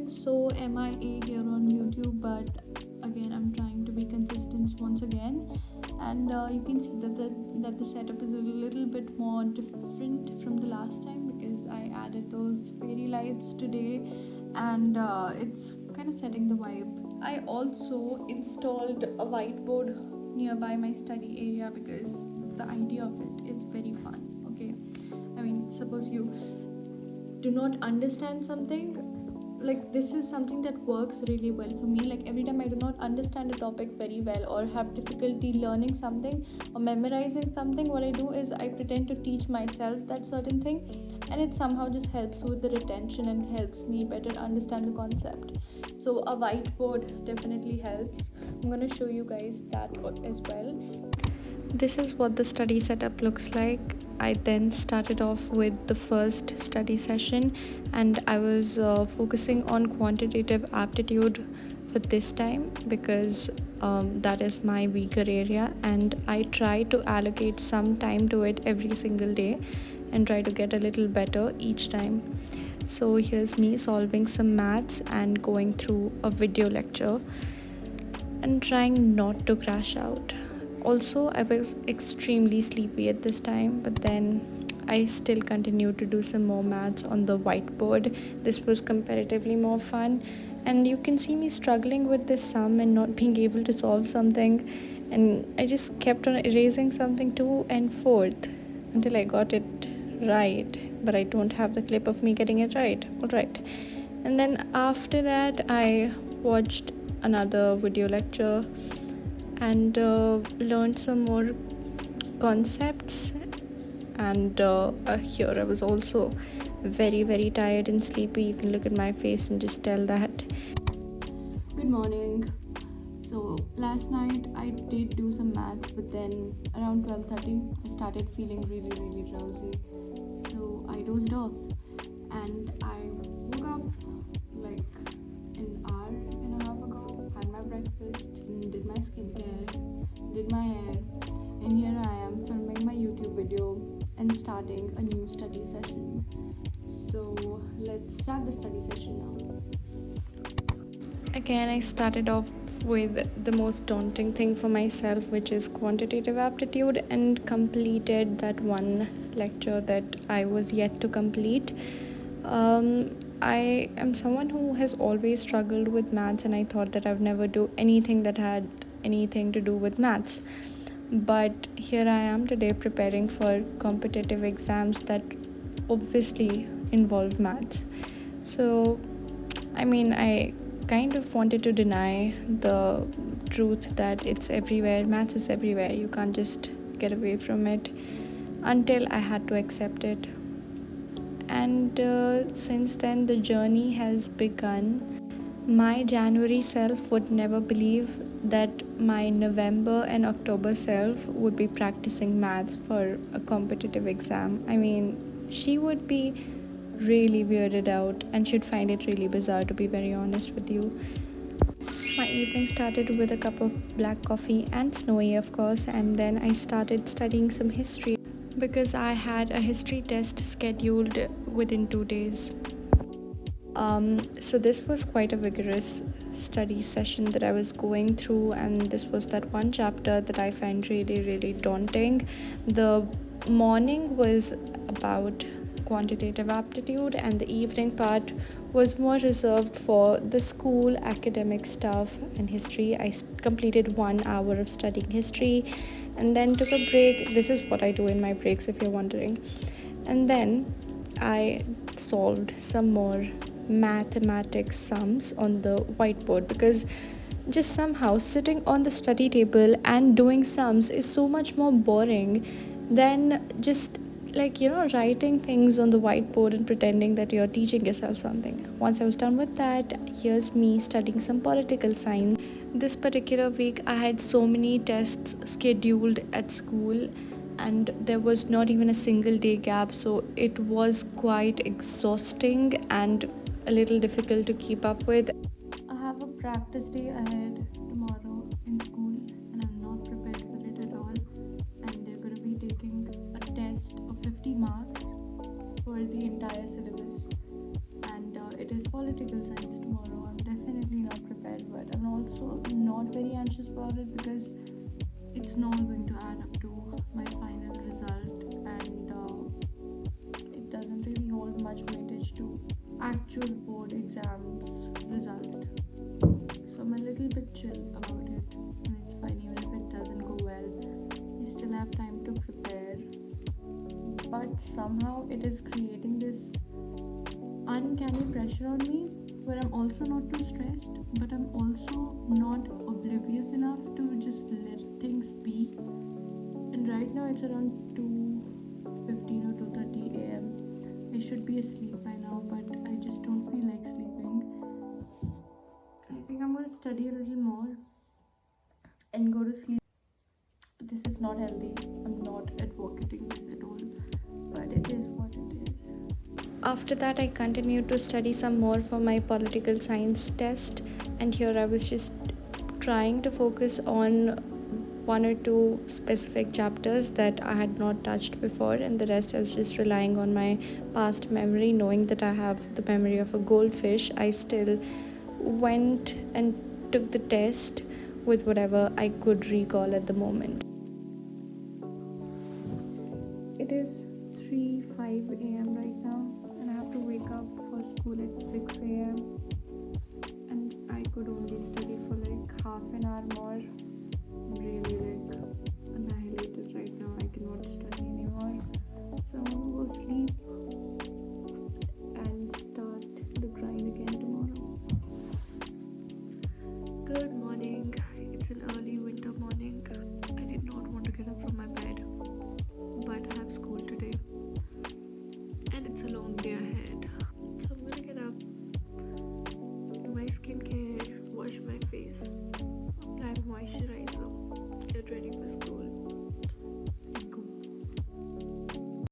been so MIA here on YouTube, but again, I'm trying to be consistent once again. And you can see that the setup is a little bit more different from the last time because I added those fairy lights today, and it's kind of setting the vibe. I also installed a whiteboard nearby my study area because the idea of it is very fun. Okay, I mean, suppose you do not understand something, like this is something that works really well for me. Like every time I do not understand a topic very well or have difficulty learning something or memorizing something, what I do is I pretend to teach myself that certain thing, and it somehow just helps with the retention and helps me better understand the concept. So a whiteboard definitely helps. I'm going to show you guys that as well. This is what the study setup looks like. I then started off with the first study session, and I was focusing on quantitative aptitude for this time because that is my weaker area, and I try to allocate some time to it every single day and try to get a little better each time. So here's me solving some maths and going through a video lecture and trying not to crash out. Also, I was extremely sleepy at this time, but then I still continued to do some more maths on the whiteboard. This was comparatively more fun, and you can see me struggling with this sum and not being able to solve something, and I just kept on erasing something to and forth until I got it right, but I don't have the clip of me getting it right. Alright. And then after that, I watched another video lecture and learned some more concepts. And here I was also very, very tired and sleepy. You can look at my face and just tell that. Good morning. So last night I did do some maths, but then around 12:30 I started feeling really, really drowsy. So I dozed off, and I woke up like an hour and a half ago, had my breakfast, did my skincare, did my hair, and here I am filming my YouTube video and starting a new study session. So let's start the study session now. Again, I started off with the most daunting thing for myself, which is quantitative aptitude, and completed that one lecture that I was yet to complete. I am someone who has always struggled with maths, and I thought that I've never do anything that had anything to do with maths. But here I am today preparing for competitive exams that obviously involve maths. So, I mean, I kind of wanted to deny the truth that it's everywhere, maths is everywhere, you can't just get away from it, until I had to accept it. And since then, the journey has begun. My January self would never believe that my November and October self would be practicing maths for a competitive exam. I mean, she would be really weirded out, and she'd find it really bizarre, to be very honest with you. My evening started with a cup of black coffee and snowy, of course, and then I started studying some history because I had a history test scheduled within 2 days. So this was quite a vigorous study session that I was going through, and this was that one chapter that I find really, really daunting. The morning was about quantitative aptitude, and the evening part was more reserved for the school academic stuff and history. I completed 1 hour of studying history and then took a break. This is what I do in my breaks, if you're wondering. And then I solved some more mathematics sums on the whiteboard, because just somehow sitting on the study table and doing sums is so much more boring than just writing things on the whiteboard and pretending that you're teaching yourself something. Once I was done with that, here's me studying some political science. This particular week I had so many tests scheduled at school, and there was not even a single day gap, so it was quite exhausting and a little difficult to keep up with. I have a practice day ahead tomorrow in school, and I'm not prepared for it at all. And they're going to be taking a test of 50 marks for the entire syllabus, and it is political science tomorrow. tomorrow. I'm definitely not prepared, but I'm also not very anxious about it because it's not going to add up to my final result, and it doesn't really hold much weightage to actual board exams result. So I'm a little bit chill about it, and it's fine even if it doesn't go well. I still have time to prepare, but somehow it is creating this uncanny pressure on me where I'm also not too stressed, but I'm also not oblivious enough to just let things be. And right now it's around 2:15 or 2:30 a.m. I should be asleep by now, but I just don't feel like sleeping. I think I'm going to study a little more and go to sleep. This is not healthy. I'm not advocating this at all, but it is what it is. After that, I continued to study some more for my political science test, and here I was just trying to focus on one or two specific chapters that I had not touched before, and the rest I was just relying on my past memory. Knowing that I have the memory of a goldfish, I still went and took the test with whatever I could recall at the moment. It is 3:05 a.m. right now, and I have to wake up for school at 6 a.m. and I could only study for like half an hour more. I'm really like annihilated right now. I cannot study anymore, so I'm gonna go sleep and start the grind again tomorrow. Good morning. It's an early winter morning. I did not want to get up from my bed, but I have school today and it's a long day ahead. So I'm gonna get up, do my skincare, wash my face, apply moisturizer, get ready for school.